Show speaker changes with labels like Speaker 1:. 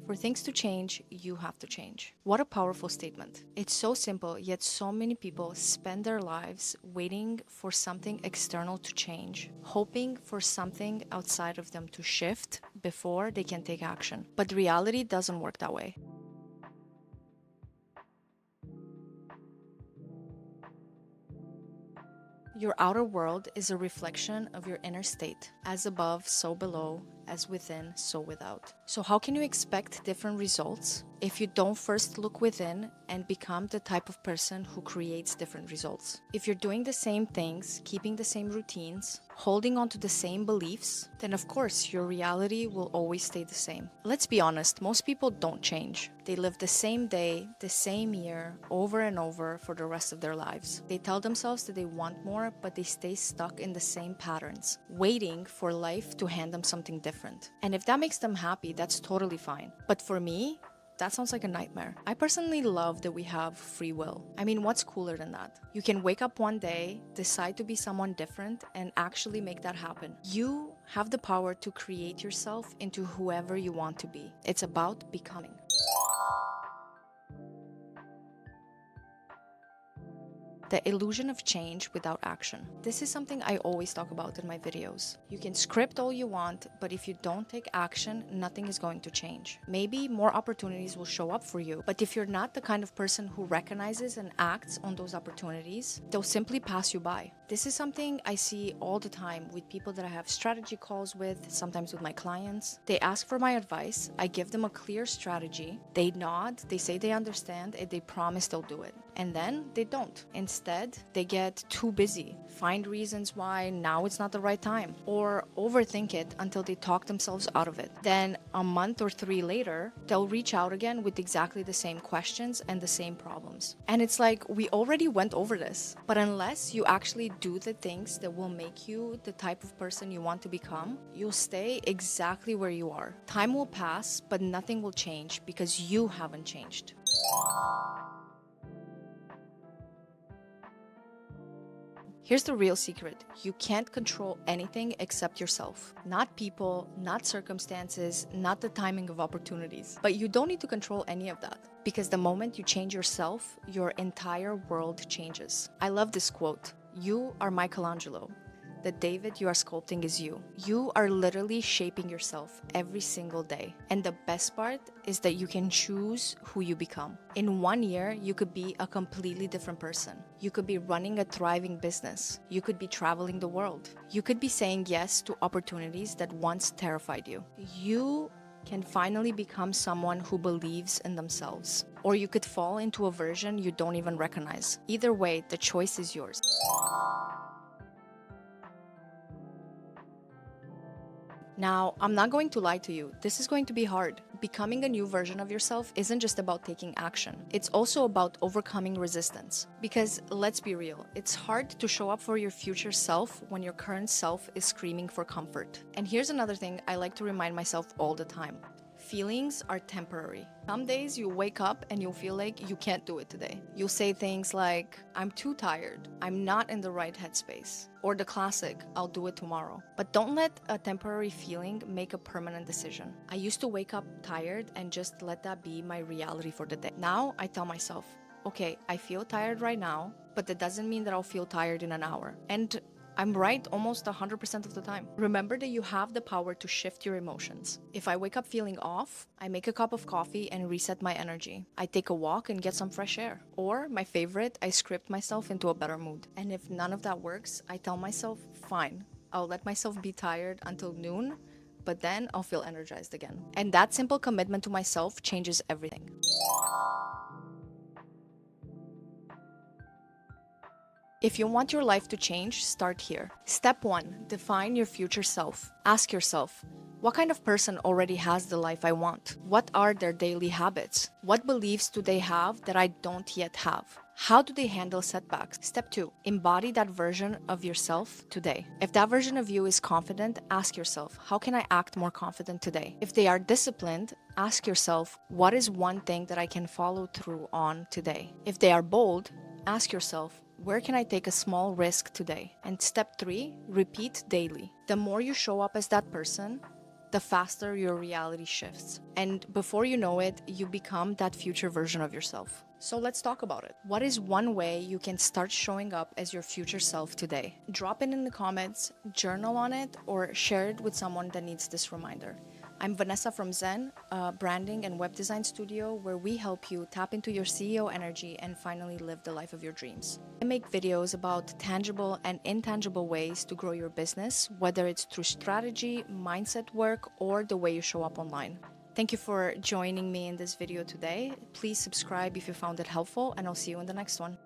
Speaker 1: For things to change, you have to change. What a powerful statement. It's so simple, yet so many people spend their lives waiting for something external to change, hoping for something outside of them to shift before they can take action. But reality doesn't work that way. Your outer world is a reflection of your inner state. As above, so below, as within, so without. So how can you expect different results if you don't first look within and become the type of person who creates different results? If you're doing the same things, keeping the same routines, holding on to the same beliefs, then of course your reality will always stay the same. Let's be honest, most people don't change. They live the same day, the same year, over and over for the rest of their lives. They tell themselves that they want more, but they stay stuck in the same patterns, waiting for life to hand them something different. And if that makes them happy, that's totally fine. But for me, that sounds like a nightmare. I personally love that we have free will. I mean, what's cooler than that? You can wake up one day, decide to be someone different, and actually make that happen. You have the power to create yourself into whoever you want to be. It's about becoming. The illusion of change without action. This is something I always talk about in my videos. You can script all you want, but if you don't take action, nothing is going to change. Maybe more opportunities will show up for you, but if you're not the kind of person who recognizes and acts on those opportunities, they'll simply pass you by. This is something I see all the time with people that I have strategy calls with, sometimes with my clients. They ask for my advice, I give them a clear strategy, they nod, they say they understand, and they promise they'll do it. And then they don't. Instead, they get too busy, find reasons why now it's not the right time, or overthink it until they talk themselves out of it. Then a month or 3 later, they'll reach out again with exactly the same questions and the same problems. And it's like, we already went over this. But unless you actually do the things that will make you the type of person you want to become, you'll stay exactly where you are. Time will pass, but nothing will change because you haven't changed. Here's the real secret. You can't control anything except yourself. Not people, not circumstances, not the timing of opportunities. But you don't need to control any of that. Because the moment you change yourself, your entire world changes. I love this quote. You are Michelangelo. The David you are sculpting is you. You are literally shaping yourself every single day. And the best part is that you can choose who you become. In 1 year, you could be a completely different person. You could be running a thriving business. You could be traveling the world. You could be saying yes to opportunities that once terrified you. You can finally become someone who believes in themselves. Or you could fall into a version you don't even recognize. Either way, the choice is yours. Now, I'm not going to lie to you, this is going to be hard. Becoming a new version of yourself isn't just about taking action. It's also about overcoming resistance. Because let's be real, it's hard to show up for your future self when your current self is screaming for comfort. And here's another thing I like to remind myself all the time. Feelings are temporary. Some days you wake up and you'll feel like you can't do it today. You'll say things like, I'm too tired, I'm not in the right headspace. Or the classic, I'll do it tomorrow. But don't let a temporary feeling make a permanent decision. I used to wake up tired and just let that be my reality for the day. Now I tell myself, okay, I feel tired right now, but that doesn't mean that I'll feel tired in an hour. And I'm right almost 100% of the time. Remember that you have the power to shift your emotions. If I wake up feeling off, I make a cup of coffee and reset my energy. I take a walk and get some fresh air. Or, my favorite, I script myself into a better mood. And if none of that works, I tell myself, fine, I'll let myself be tired until noon, but then I'll feel energized again. And that simple commitment to myself changes everything. If you want your life to change, start here. Step 1, define your future self. Ask yourself, what kind of person already has the life I want? What are their daily habits? What beliefs do they have that I don't yet have? How do they handle setbacks? Step 2, embody that version of yourself today. If that version of you is confident, ask yourself, how can I act more confident today? If they are disciplined, ask yourself, what is one thing that I can follow through on today? If they are bold, ask yourself, where can I take a small risk today? And step 3, repeat daily. The more you show up as that person, the the faster your reality shifts. And before you know it, you become that future version of yourself. So let's talk about it. What is one way you can start showing up as your future self today? Drop it in the comments, journal on it, or share it with someone that needs this reminder. I'm Vanessa from Zen, a branding and web design studio where we help you tap into your CEO energy and finally live the life of your dreams. I make videos about tangible and intangible ways to grow your business, whether it's through strategy, mindset work, or the way you show up online. Thank you for joining me in this video today. Please subscribe if you found it helpful, and I'll see you in the next one.